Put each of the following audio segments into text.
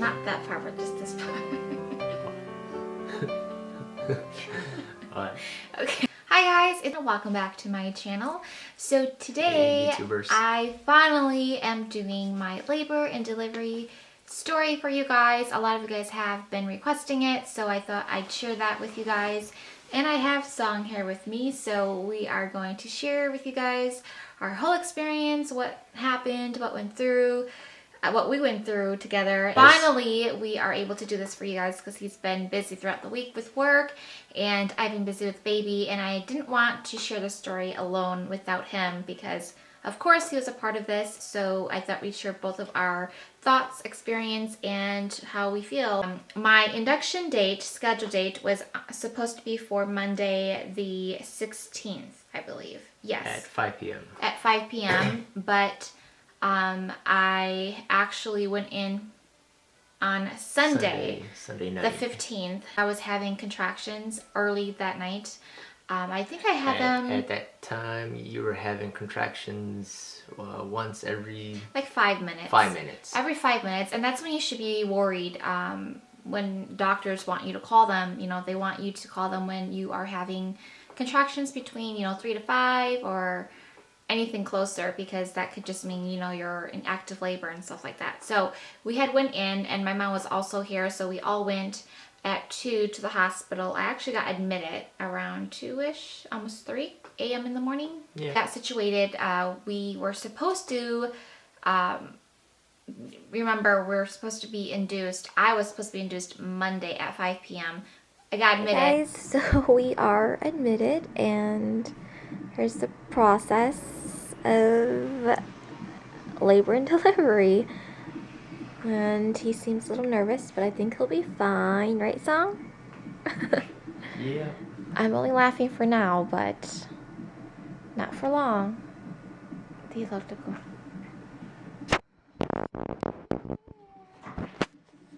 not that far, but just this far. What? Okay. Hi guys, and welcome back to my channel. So today, Hey, YouTubers. I finally am doing my labor and delivery story for you guys. A lot of you guys have been requesting it, so I thought I'd share that with you guys. And I have Song here with me, so we are going to share with you guys our whole experience, what happened, what went through, what we went through together. Finally, we are able to do this for you guys because he's been busy throughout the week with work and I've been busy with baby, and I didn't want to share the story alone without him because of course he was a part of this, so I thought we'd share both of our thoughts, experience, and how we feel. My induction date, scheduled date, was supposed to be for Monday the 16th, I believe. Yes. At 5 p.m. At 5 p.m. But I actually went in on Sunday night. the 15th. I was having contractions early that night. I think I had them... At that time, you were having contractions once every... like 5 minutes. 5 minutes. Every 5 minutes. And that's when you should be worried. When doctors want you to call them, you know, they want you to call them when you are having contractions between, 3 to 5 or anything closer, because that could just mean, you're in active labor and stuff like that. So we had went in, and my mom was also here, so we all went at 2 to the hospital. I actually got admitted around 2-ish, almost 3 a.m. in the morning. Yeah. Got situated. We were supposed to, remember, we're supposed to be induced. I was supposed to be induced Monday at 5 p.m. I got admitted. Hey guys, so we are admitted, and here's the process of labor and delivery. And he seems a little nervous, but I think he'll be fine, right, Song? Yeah. I'm only laughing for now, but not for long. They love to go.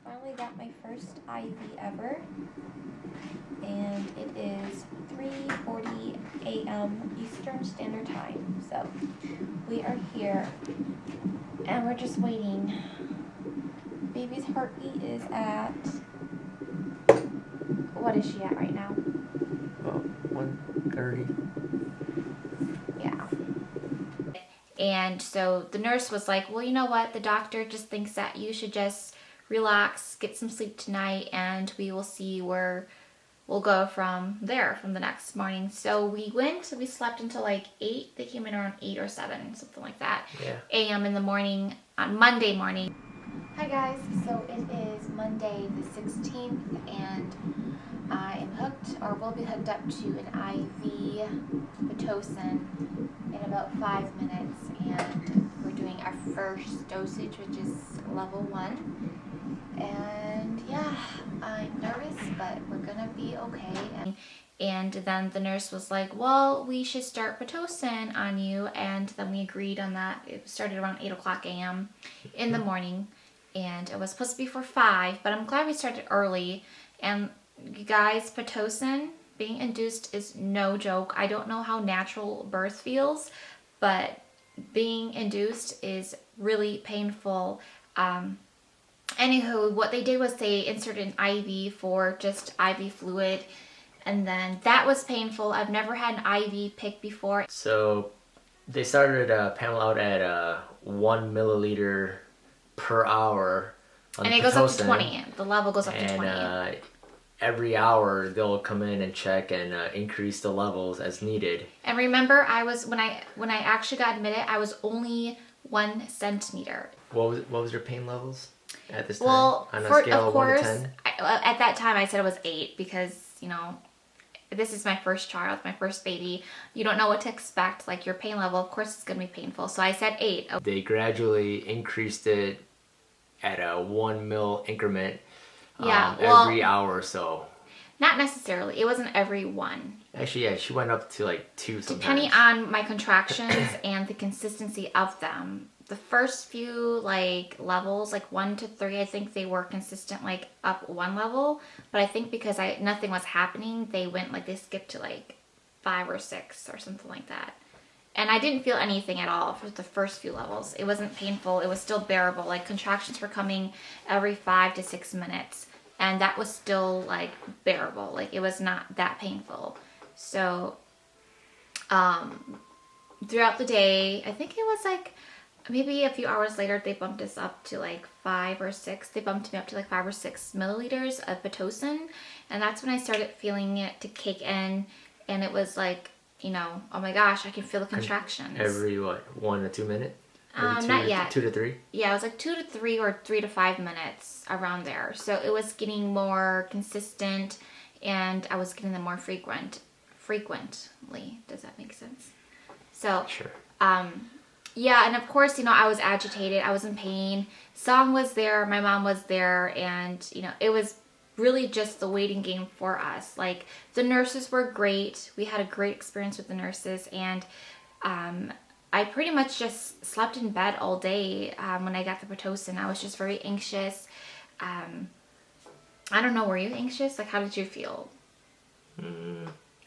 Finally got my first IV ever, and it is 3:40 a.m. Eastern Standard Time. So we are here, and we're just waiting. Baby's heartbeat is at, what is she at right now? About 1:30. Yeah. And so the nurse was like, well, you know what? The doctor just thinks that you should just relax, get some sleep tonight, and we will see where we'll go from there, from the next morning. So we slept until like 8. They came in around 8 or 7, something like that. Yeah. a.m. in the morning, on Monday morning. Hi guys, so it is Monday the 16th, and I am hooked, or will be hooked up to an IV pitocin in about 5 minutes, and we're doing our first dosage, which is level 1. And yeah, I'm nervous, but we're gonna be okay. And then the nurse was like, well, we should start pitocin on you, and then we agreed on that. It started around 8 o'clock a.m. in the morning, and it was supposed to be for 5, but I'm glad we started early. And you guys, pitocin, being induced, is no joke. I don't know how natural birth feels, but being induced is really painful. Anywho, what they did was they inserted an IV for just IV fluid, and then that was painful. I've never had an IV pick before. So they started Pamela out at 1 milliliter per hour on And it goes up to 20. The level goes up to 20. And every hour they'll come in and check and increase the levels as needed. And remember, I was when I actually got admitted, I was only 1 centimeter. What was your pain levels at this time? Well, on a scale of of 1 course, to 10? at that time I said it was 8 because, this is my first child, my first baby. You don't know what to expect. Like, your pain level, of course, it's going to be painful. So I said 8. They gradually increased it at a 1 mil increment every hour or so. Not necessarily. It wasn't every 1. Actually, yeah, she went up to like 2 sometimes. Depending on my contractions and the consistency of them. The first few levels, like 1 to 3, I think they were consistent, up 1 level. But I think because nothing was happening, they skipped to 5 or 6 or something like that. And I didn't feel anything at all for the first few levels. It wasn't painful. It was still bearable. Like contractions were coming every 5 to 6 minutes. And that was still like bearable. Like it was not that painful. So throughout the day, I think it was like maybe a few hours later, they bumped us up to like 5 or 6. They bumped me up to like 5 or 6 milliliters of pitocin. And that's when I started feeling it to kick in. And it was like, you know, oh my gosh, I can feel the contractions. Every what, 1 to 2 minutes? Not yet. 2 to 3? Yeah, it was like 2 to 3 or 3 to 5 minutes around there. So it was getting more consistent, and I was getting them more frequently. Does that make sense? So, sure. Yeah, and of course, you know, I was agitated. I was in pain. Song was there. My mom was there, and you know, it was really just the waiting game for us. Like the nurses were great. We had a great experience with the nurses, and I pretty much just slept in bed all day when I got the pitocin. I was just very anxious. I don't know, were you anxious? Like, how did you feel?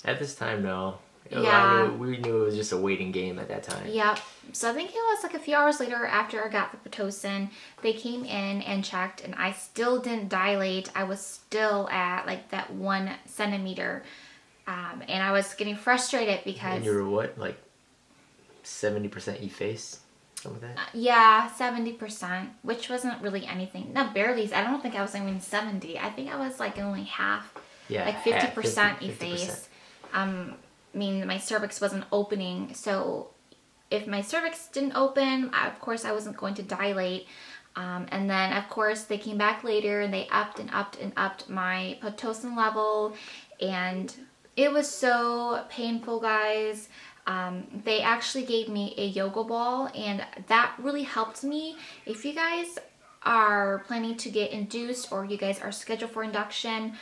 At this time, no. Yeah. We knew it was just a waiting game at that time. Yep. So I think it was like a few hours later after I got the pitocin, they came in and checked, and I still didn't dilate. I was still at like that 1 centimeter. And I was getting frustrated because... And you were what, like 70% efface? Something like that? Yeah, 70%, which wasn't really anything. No, barely. I don't think I was even 70. I think I was like only half. Yeah, like 50% efface. I mean, my cervix wasn't opening, so if my cervix didn't open, of course I wasn't going to dilate. And then, of course, they came back later and they upped and upped and upped my pitocin level, and it was so painful, guys. They actually gave me a yoga ball, and that really helped me. If you guys are planning to get induced, or you guys are scheduled for induction,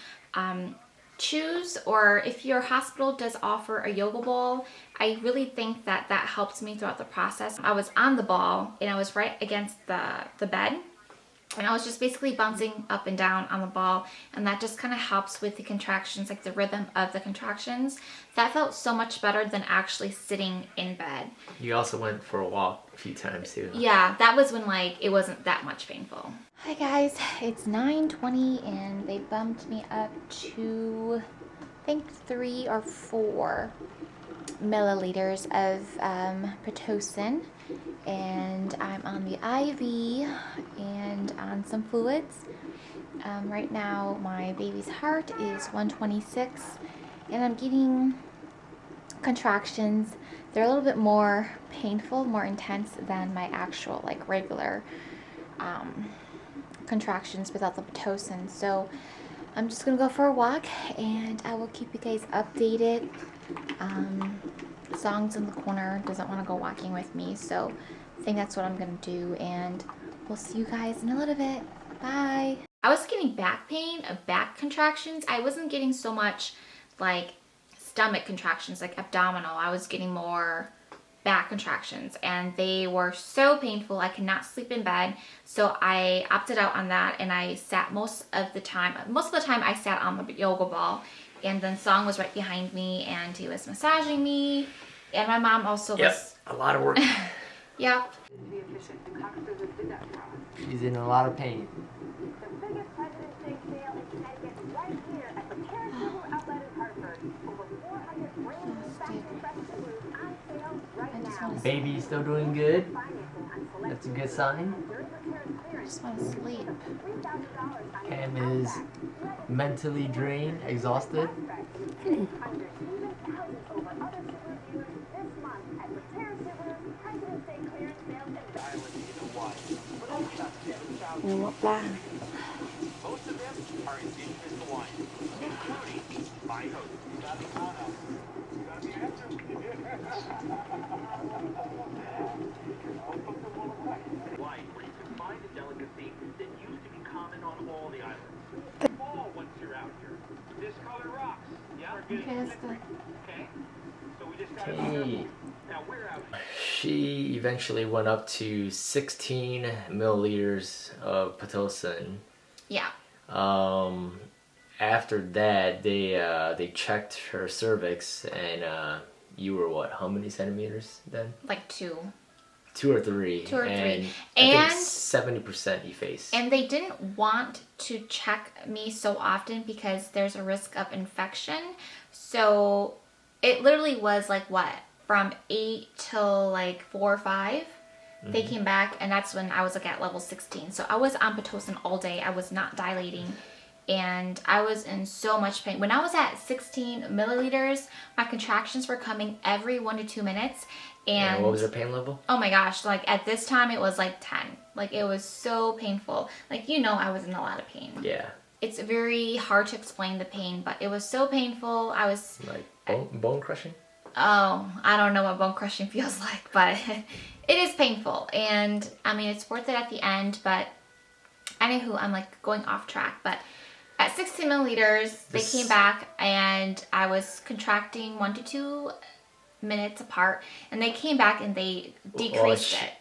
choose, or if your hospital does offer a yoga ball, I really think that that helps me throughout the process. I was on the ball, and I was right against the bed, and I was just basically bouncing up and down on the ball, and that just kind of helps with the contractions, like the rhythm of the contractions. That felt so much better than actually sitting in bed. You also went for a walk a few times too. Yeah, that was when like it wasn't that much painful. Hi guys, it's 9:20 and they bumped me up to I think 3 or 4 milliliters of pitocin, and I'm on the IV and on some fluids. Right now my baby's heart is 126, and I'm getting contractions. They're a little bit more painful, more intense than my actual like regular contractions without the pitocin. So I'm just gonna go for a walk, and I will keep you guys updated. Song's in the corner, doesn't want to go walking with me, so I think that's what I'm gonna do, and we'll see you guys in a little bit. Bye. I was getting back pain, back contractions. I wasn't getting so much like stomach contractions, like abdominal. I was getting more back contractions, and they were so painful. I could not sleep in bed, so I opted out on that, and I sat most of the time I sat on the yoga ball, and then Song was right behind me, and he was massaging me, and my mom also was... a lot of work. Yep. He's in a lot of pain. The biggest President's Day sale in Connecticut right here at the Paracetamol outlet in Hartford. Over 400 brand new factory fresh Subarus on sale right now. Baby still doing good? That's a good sign. I just want to sleep. Cam is mentally drained, exhausted. Most of them are indigenous Hawaiian, including my host. Hawaii, where you can find a delicacy that used to be common on all the islands. Fall once you're out here. This color rocks. Yeah, we're getting Okay, that's good. okay. So we just gotta be careful. Now we're out here. She eventually went up to 16 milliliters of pitocin. Yeah. After that, they checked her cervix, and you were what? How many centimeters then? Like 2. 2 or 3. 2 or 3. And And I think 70% efface. And they didn't want to check me so often because there's a risk of infection. So it literally was like what? From 8 till like 4 or 5. They came back, and that's when I was like at level 16. So I was on pitocin all day. I was not dilating, and I was in so much pain. When I was at 16 milliliters, my contractions were coming every 1 to 2 minutes. And what was the pain level? Oh my gosh, like at this time it was like 10. Like it was so painful. Like, you know, I was in a lot of pain. Yeah. It's very hard to explain the pain, but it was so painful. I was like bone crushing? Oh, I don't know what bone crushing feels like, but it is painful. And I mean, it's worth it at the end, but anywho, I'm like going off track. But at 16 milliliters, they came back and I was contracting 1 to 2 minutes apart, and they came back and they decreased it.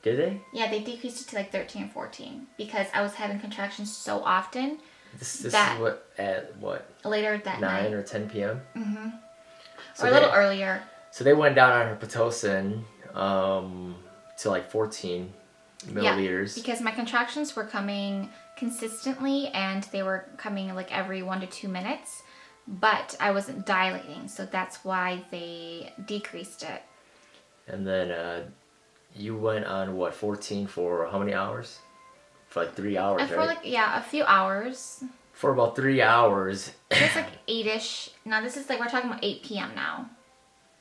Did they? Yeah, they decreased it to like 13 or 14 because I was having contractions so often. This is what, at what? Later that night. 9 or 10 p.m.? Mm-hmm. So or a little earlier. So they went down on her pitocin to like 14 milliliters. Yeah, because my contractions were coming consistently and they were coming like every 1 to 2 minutes, but I wasn't dilating, so that's why they decreased it. And then you went on what, 14 for how many hours? For like 3 hours, right? For like, yeah, a few hours. For about 3 hours. It's like 8-ish. Now this is like, we're talking about 8 p.m. now.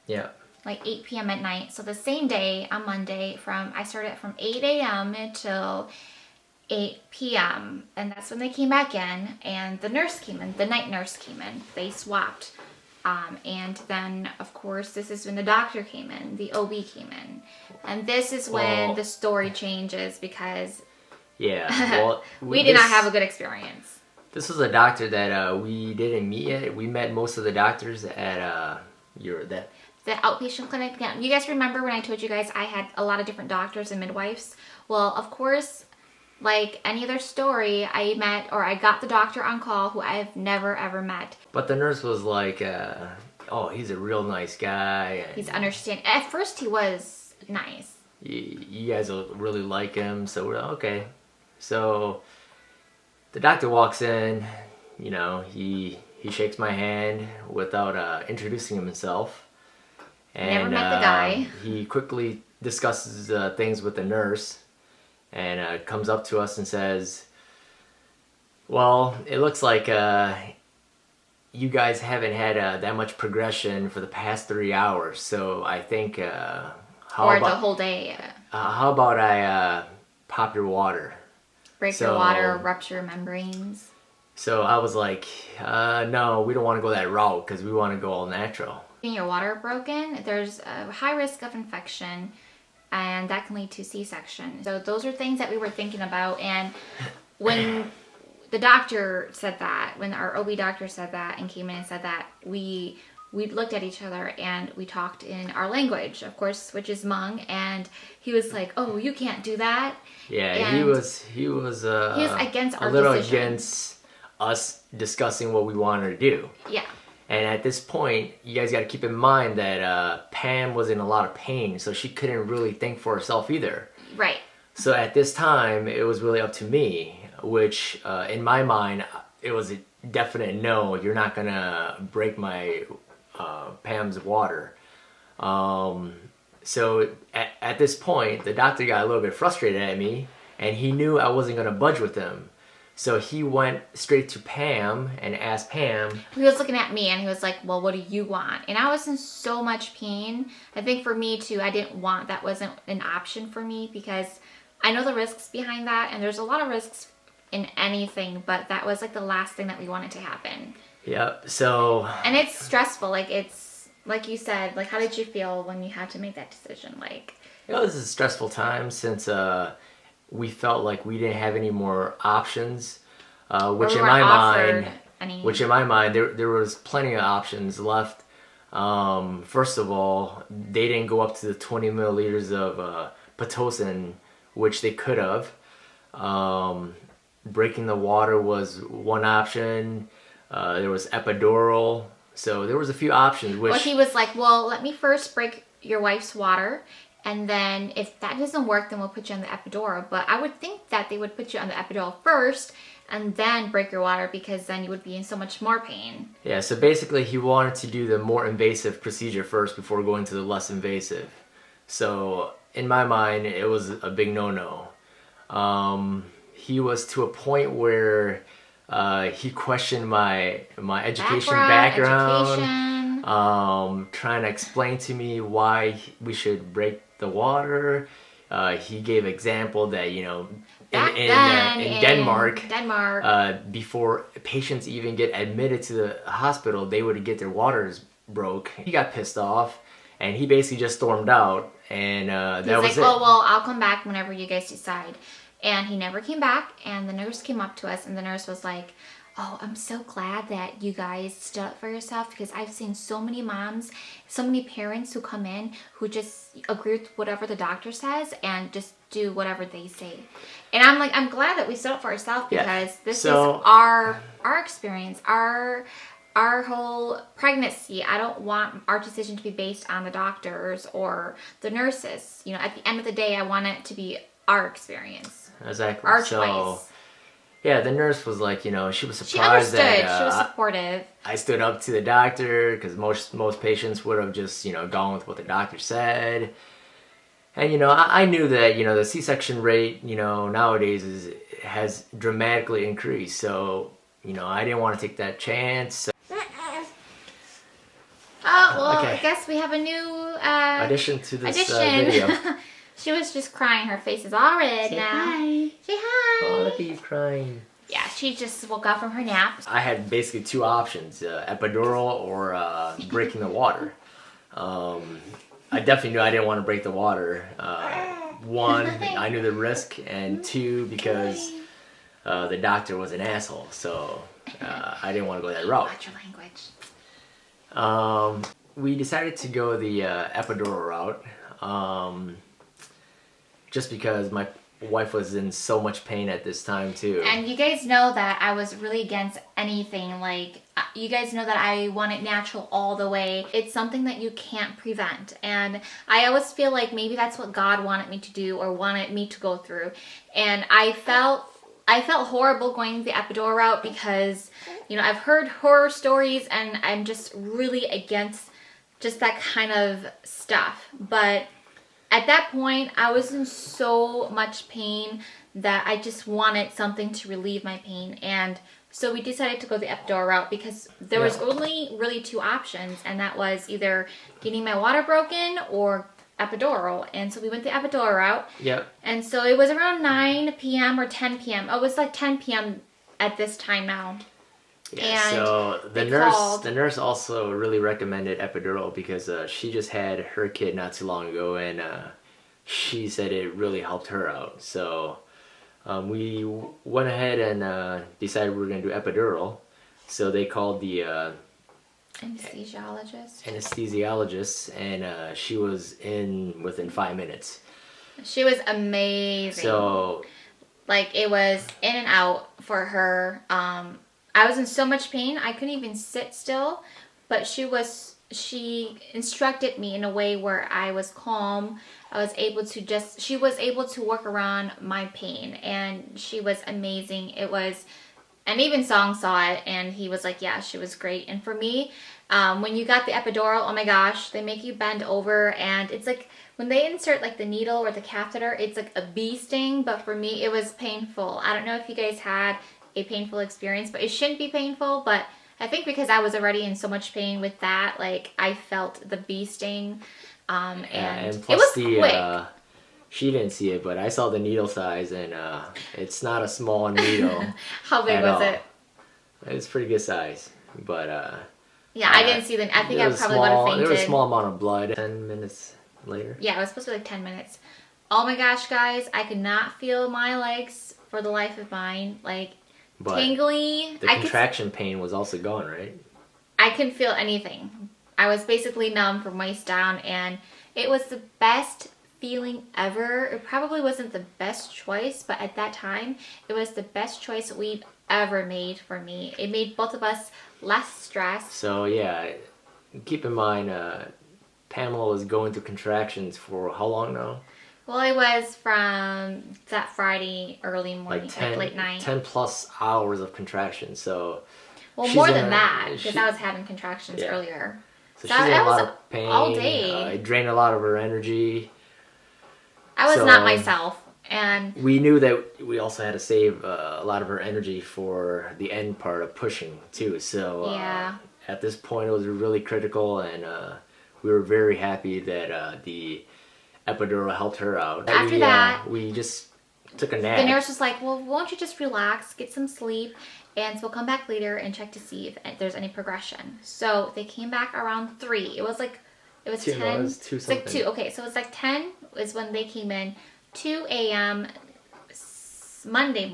Yeah. Like 8 p.m. at night. So the same day on Monday, I started from 8 a.m. until 8 p.m. And that's when they came back in, and the nurse came in, the night nurse came in. They swapped. And then, of course, this is when the doctor came in, the OB came in. And this is when the story changes because well, we did not have a good experience. This was a doctor that we didn't meet yet. We met most of the doctors at the outpatient clinic. Yeah, you guys remember when I told you guys I had a lot of different doctors and midwives? Well, of course, like any other story, I got the doctor on call who I have never ever met. But the nurse was like, oh, he's a real nice guy. He's understanding. At first he was nice. You guys will really like him, so we're okay. So the doctor walks in, you know, he shakes my hand without introducing himself. And never met the guy. He quickly discusses things with the nurse and comes up to us and says, well, it looks like you guys haven't had that much progression for the past 3 hours, so I think the whole day. How about I pop your water? Break your water, rupture membranes. So I was like, no, we don't want to go that route because we want to go all natural. Getting your water broken, there's a high risk of infection, and that can lead to C-section. So those are things that we were thinking about. And when the doctor said that, when our OB doctor said that and came in and said that, we looked at each other and we talked in our language, of course, which is Hmong, and he was like, "Oh, you can't do that." Yeah, and he was against our a little decision. against us discussing what we wanted to do. Yeah. And at this point, you guys got to keep in mind that Pam was in a lot of pain, so she couldn't really think for herself either. Right. So at this time, it was really up to me, which in my mind, it was a definite no. You're not gonna break my Pam's water. So at this point, the doctor got a little bit frustrated at me, and he knew I wasn't gonna budge with him. So he went straight to Pam and asked Pam. He was looking at me and he was like, well, what do you want? And I was in so much pain. I think for me too, that wasn't an option for me because I know the risks behind that, and there's a lot of risks in anything, but that was like the last thing that we wanted to happen. Yep, so. And it's stressful, like you said, like how did you feel when you had to make that decision? Like, you know, this is a stressful time since we felt like we didn't have any more options, which in my mind there was plenty of options left. First of all, they didn't go up to the 20 milliliters of pitocin, which they could have. Breaking the water was one option. There was epidural, So there was a few options. Which well, he was like, well, let me first break your wife's water, and then if that doesn't work, then we'll put you on the epidural. But I would think that they would put you on the epidural first and then break your water, because then you would be in so much more pain. Yeah, so basically he wanted to do the more invasive procedure first before going to the less invasive. So in my mind, it was a big no-no. He was to a point where he questioned my education background, trying to explain to me why we should break the water. He gave example that, you know, in Denmark, before patients even get admitted to the hospital, they would get their waters broke. He got pissed off, and he basically just stormed out, and that was like, it. Oh, well, I'll come back whenever you guys decide. And he never came back, and the nurse came up to us, and the nurse was like, oh, I'm so glad that you guys stood up for yourself, because I've seen so many moms, so many parents who come in who just agree with whatever the doctor says and just do whatever they say. And I'm like, I'm glad that we stood up for ourselves, because this is our experience, our whole pregnancy. I don't want our decision to be based on the doctors or the nurses. You know, at the end of the day, I want it to be our experience. Exactly. Our choice. Yeah, the nurse was like, you know, she was surprised. She understood. That, she was supportive. I stood up to the doctor, because most patients would have just, you know, gone with what the doctor said. And, you know, I knew that, you know, the C-section rate, you know, nowadays has dramatically increased. So, you know, I didn't want to take that chance. Oh, well, okay. I guess we have a new addition to this video. She was just crying. Her face is all red now. Hi. Say hi. Oh, look at you crying. Yeah, she just woke up from her nap. I had basically two options, epidural or breaking the water. I definitely knew I didn't want to break the water. One, I knew the risk, and two, because the doctor was an asshole. So I didn't want to go that route. Watch your language. We decided to go the epidural route. Just because my wife was in so much pain at this time too. And you guys know that I was really against anything, like, you guys know that I want it natural all the way. It's something that you can't prevent, and I always feel like maybe that's what God wanted me to do, or wanted me to go through. And I felt horrible going the epidural route, because, you know, I've heard horror stories, and I'm just really against just that kind of stuff. But at that point, I was in so much pain that I just wanted something to relieve my pain. And so we decided to go the epidural route, because there was only really two options, and that was either getting my water broken or epidural. And so we went the epidural route. Yep. And so it was around 9 p.m. or 10 p.m. Oh, it was like 10 p.m. at this time now. Yeah, and so the nurse also really recommended epidural, because she just had her kid not too long ago, and she said it really helped her out. So we went ahead and decided we were going to do epidural. So they called the anesthesiologist, and she was in within 5 minutes. She was amazing. So, like, it was in and out for her. I was in so much pain, I couldn't even sit still, but she instructed me in a way where I was calm. She was able to work around my pain, and she was amazing. And even Song saw it, and he was like, yeah, she was great. And for me, when you got the epidural, oh my gosh, they make you bend over, and it's like, when they insert like the needle or the catheter, it's like a bee sting, but for me, it was painful. I don't know if you guys had a painful experience, but it shouldn't be painful. But I think because I was already in so much pain with that, like, I felt the bee sting, and plus it was quick. She didn't see it, but I saw the needle size, and it's not a small needle. How big was it? It's pretty good size, but yeah, I didn't see the. I think I probably would have fainted. There was a small amount of blood. 10 minutes later. Yeah, it was supposed to be like 10 minutes. Oh my gosh, guys, I could not feel my legs for the life of mine. Like, but tingly. The contraction pain was also gone, right? I couldn't feel anything. I was basically numb from waist down, and it was the best feeling ever. It probably wasn't the best choice, but at that time, it was the best choice we've ever made for me. It made both of us less stressed. So yeah, keep in mind, Pamela was going through contractions for how long now? Well, it was from that Friday early morning, like late night. 10 plus hours of contractions. So well, more than that, because I was having contractions earlier. So she's in a lot of pain. All day. It drained a lot of her energy. I was not myself. And we knew that we also had to save a lot of her energy for the end part of pushing too. So at this point, it was really critical, and we were very happy that the epidural helped her out. After that, we just took a nap. The nurse was like, "Well, won't you just relax, get some sleep, and we'll come back later and check to see if there's any progression." So they came back around 3. It was 10. No, it was 2 something. It's like 2. Okay, so it's like 10 is when they came in. 2 a.m. Tuesday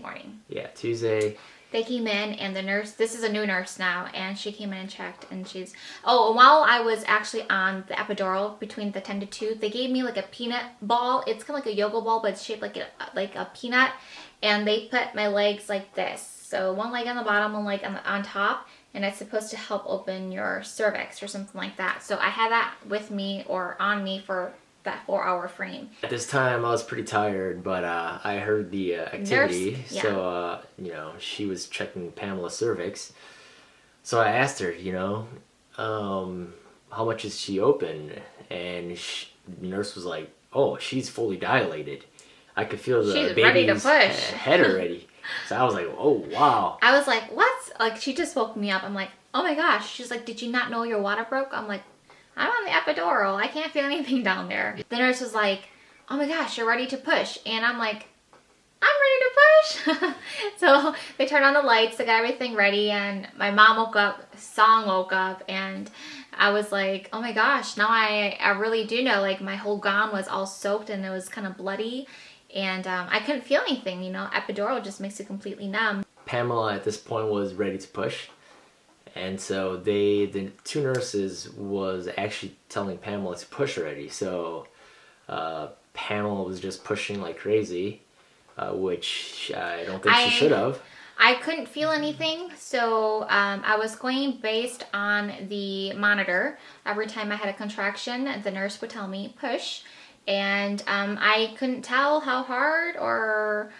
morning. Yeah, Tuesday. They came in, and the nurse, this is a new nurse now, and she came in and checked, and she's, while I was actually on the epidural between the 10 to 2, they gave me like a peanut ball. It's kind of like a yoga ball, but it's shaped like a peanut, and they put my legs like this. So one leg on the bottom, one leg on top, and it's supposed to help open your cervix or something like that. So I had that with me or on me for that 4-hour frame. At this time, I was pretty tired, but I heard the activity. Nurse, so she was checking Pamela's cervix. So I asked her, how much is she open? And the nurse was like, "Oh, she's fully dilated. I could feel the baby's head already." So I was like, "Oh, wow." I was like, "What?" Like, she just woke me up. I'm like, "Oh my gosh." She's like, "Did you not know your water broke?" I'm like, "I'm on the epidural. I can't feel anything down there." The nurse was like, "Oh my gosh, you're ready to push." And I'm like, "I'm ready to push." So they turned on the lights, they got everything ready, and my mom woke up, Song woke up, and I was like, "Oh my gosh, now I really do know." Like, my whole gown was all soaked and it was kind of bloody, and I couldn't feel anything, Epidural just makes you completely numb. Pamela at this point was ready to push. And so the 2 nurses was actually telling Pamela to push already. So Pamela was just pushing like crazy, which I don't think she should have. I couldn't feel anything, so I was going based on the monitor. Every time I had a contraction, the nurse would tell me push, and I couldn't tell how hard or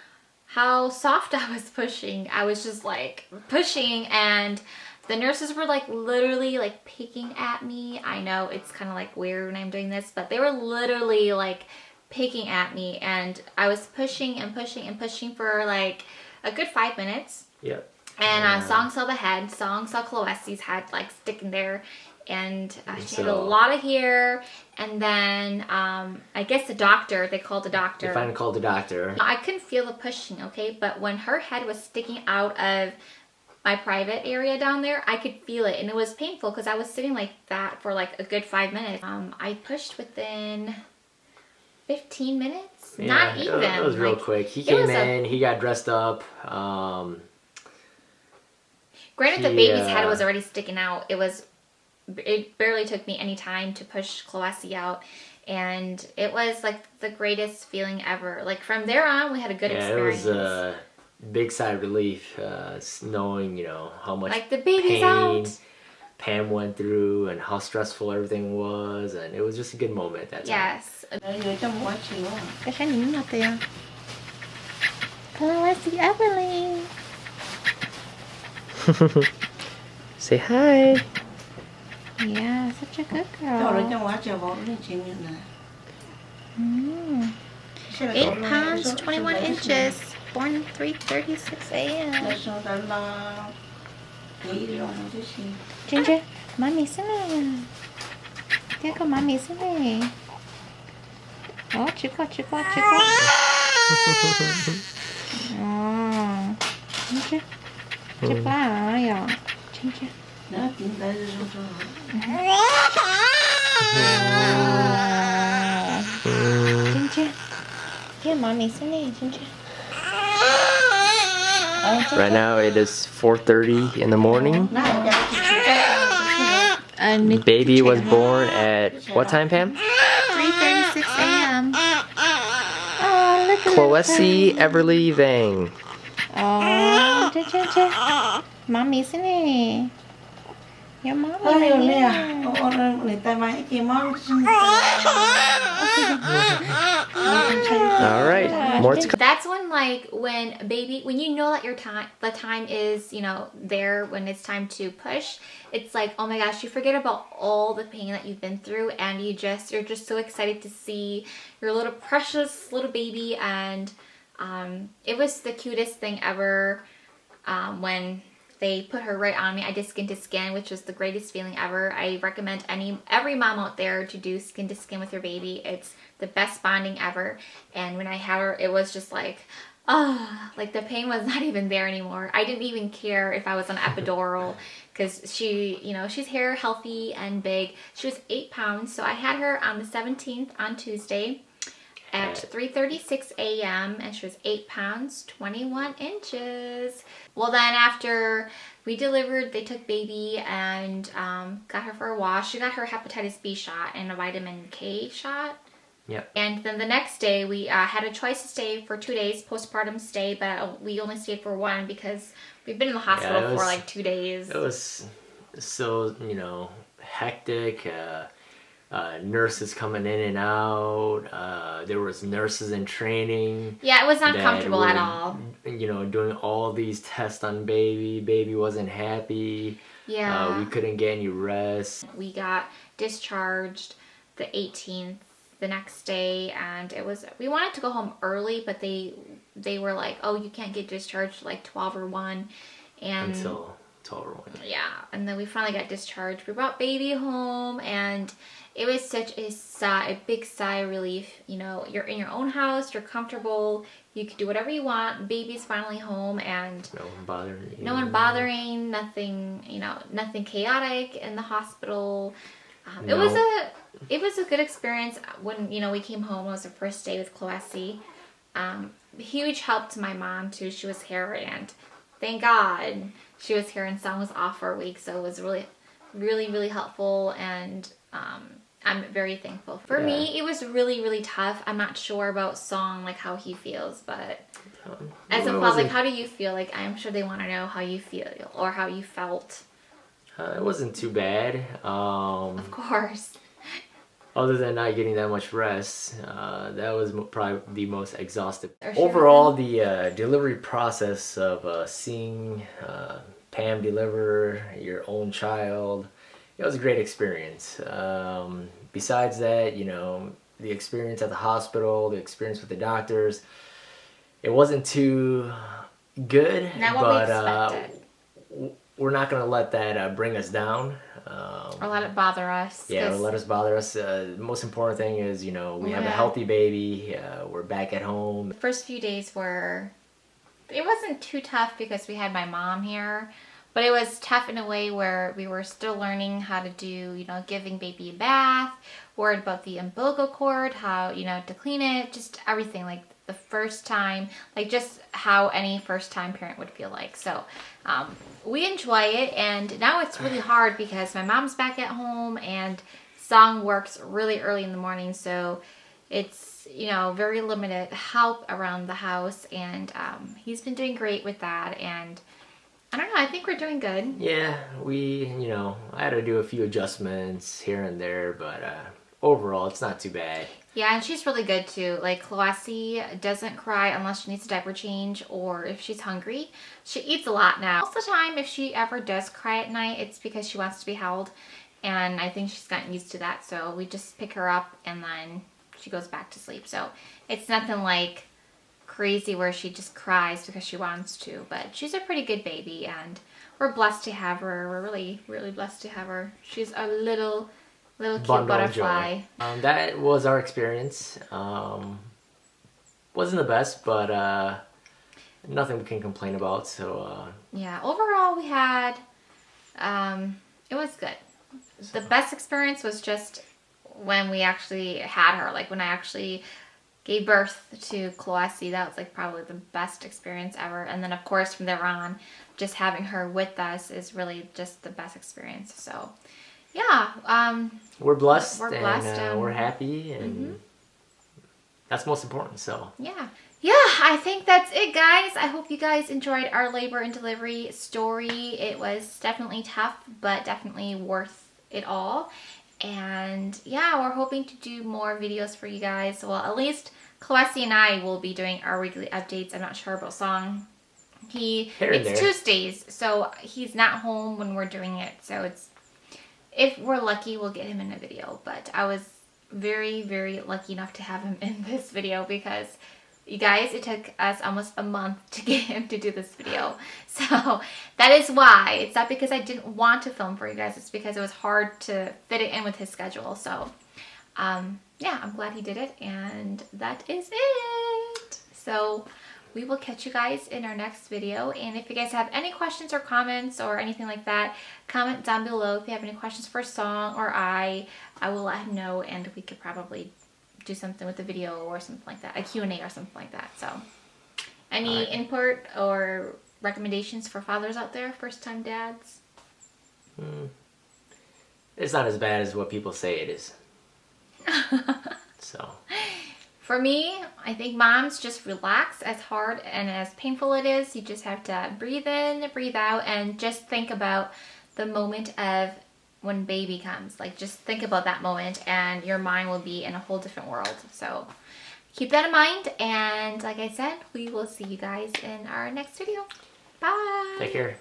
how soft I was pushing. I was just like pushing, and the nurses were like literally like picking at me. I know it's kind of like weird when I'm doing this, but they were literally like picking at me, and I was pushing and pushing and pushing for like a good 5 minutes. Yep. And Song saw the head. Song saw Chloe's head like sticking there, and she had a lot of hair. And then I guess they called the doctor. They finally called the doctor. I couldn't feel the pushing, okay? But when her head was sticking out of my private area down there, I could feel it, and it was painful because I was sitting like that for like a good 5 minutes. I pushed within 15 minutes. Yeah, not even. It was real quick. He came in, he got dressed up. Granted, the baby's head was already sticking out. It barely took me any time to push Chloe out, and it was like the greatest feeling ever. Like, from there on, we had a good experience. It was a big sigh of relief, knowing, how much like the baby's pain out. Pam went through and how stressful everything was, and it was just a good moment at that time. Yes. Chloe Evelyn. Say hi. Yeah, such a good girl. 8 pounds, 21 inches, born 3:36 a.m. Ginger, mommy, sini. Dia ke mommy sini. Oh, cukup. Oh, Ginger. Cepat ya, Ginger. Ginger. Dia mommy sini, Ginger. Right now it is 4:30 in the morning. Baby was born at what time, Pam? 3:36 a.m. Oh, look at Chloe Everly Vang. Oh, mommy sini. Your mommy. Ayo nih, orang nih tema iki mau. All right, more to come. That's when, like, when you know that the time is, there, when it's time to push, it's like, oh my gosh, you forget about all the pain that you've been through, and you're just so excited to see your little precious little baby. And it was the cutest thing ever when they put her right on me. I did skin to skin, which was the greatest feeling ever. I recommend every mom out there to do skin to skin with your baby. It's the best bonding ever. And when I had her, it was just like, like the pain was not even there anymore. I didn't even care if I was on epidural, because she's here, healthy and big. She was 8 pounds, so I had her on the 17th on Tuesday at 3:36 a.m. and she was 8 pounds, 21 inches. Well, then after we delivered, they took baby and got her for a wash. She got her hepatitis B shot and a vitamin K shot. Yep. And then the next day, we had a choice to stay for 2 days, postpartum stay, but we only stayed for 1 because we've been in the hospital for like 2 days. It was so, hectic. Nurses coming in and out. There was nurses in training. Yeah, it was not comfortable at all. Doing all these tests on baby. Baby wasn't happy. Yeah. We couldn't get any rest. We got discharged the 18th the next day, and we wanted to go home early, but they were like, oh, you can't get discharged like 12 or 1. And until 12 or 1. Yeah, and then we finally got discharged. We brought baby home, and it was such a big sigh of relief. You're in your own house, you're comfortable, you can do whatever you want. Baby's finally home, and no one bothering you. No one bothering, nothing chaotic in the hospital. No. It was a good experience when we came home. It was the first day with Cloessie. Huge help to my mom too. She was here, and thank God she was here, and Song was off for a week, so it was really, really, really helpful, and I'm very thankful. For me, it was really, really tough. I'm not sure about Song, like how he feels, but as a father, like, how do you feel? Like, I'm sure they want to know how you feel or how you felt. It wasn't too bad. Of course. Other than not getting that much rest, that was probably the most exhaustive. Overall, the delivery process of seeing Pam deliver your own child, it was a great experience. Besides that, the experience at the hospital, the experience with the doctors, it wasn't too good, but we're not going to let that bring us down. Or let it bother us. Yeah, or let us bother us. The most important thing is, we have a healthy baby. We're back at home. The first few days it wasn't too tough because we had my mom here, but it was tough in a way where we were still learning how to do, giving baby a bath, worried about the umbilical cord, how, to clean it, just everything, like the first time, like just how any first time parent would feel like. So we enjoy it, and now it's really hard because my mom's back at home and Song works really early in the morning, so it's very limited help around the house, and he's been doing great with that, and I don't know, I think we're doing good. Yeah, I had to do a few adjustments here and there, but overall it's not too bad. Yeah, and she's really good too. Like, Cloessie doesn't cry unless she needs a diaper change or if she's hungry. She eats a lot now. Most of the time, if she ever does cry at night, it's because she wants to be held. And I think she's gotten used to that. So we just pick her up and then she goes back to sleep. So it's nothing like crazy where she just cries because she wants to. But she's a pretty good baby, and we're blessed to have her. We're really, really blessed to have her. She's a little cute butterfly. That was our experience. Wasn't the best, but nothing we can complain about. So yeah, overall we had it was good. The best experience was just when we actually had her, like when I actually gave birth to Cloessie. That was like probably the best experience ever. And then of course from there on, just having her with us is really just the best experience. So yeah, we're blessed, and we're happy, and that's most important. So yeah, yeah, I think that's it, guys. I hope you guys enjoyed our labor and delivery story. It was definitely tough, but definitely worth it all. And yeah, we're hoping to do more videos for you guys. Well, at least Kalesi and I will be doing our weekly updates. I'm not sure about Song. It's Tuesdays, so he's not home when we're doing it. So if we're lucky, we'll get him in a video. But I was very, very lucky enough to have him in this video because, you guys, it took us almost a month to get him to do this video. So that is why. It's not because I didn't want to film for you guys. It's because it was hard to fit it in with his schedule. So yeah, I'm glad he did it. And that is it. So we will catch you guys in our next video. And if you guys have any questions or comments or anything like that, comment down below. If you have any questions for Song or I will let him know, and we could probably do something with the video or something like that, a Q&A or something like that. So any input or recommendations for fathers out there, first-time dads? It's not as bad as what people say it is. So for me, I think moms just relax. As hard and as painful it is, you just have to breathe in, breathe out, and just think about the moment of when baby comes. Like, just think about that moment and your mind will be in a whole different world. So keep that in mind, and like I said, we will see you guys in our next video. Bye. Take care.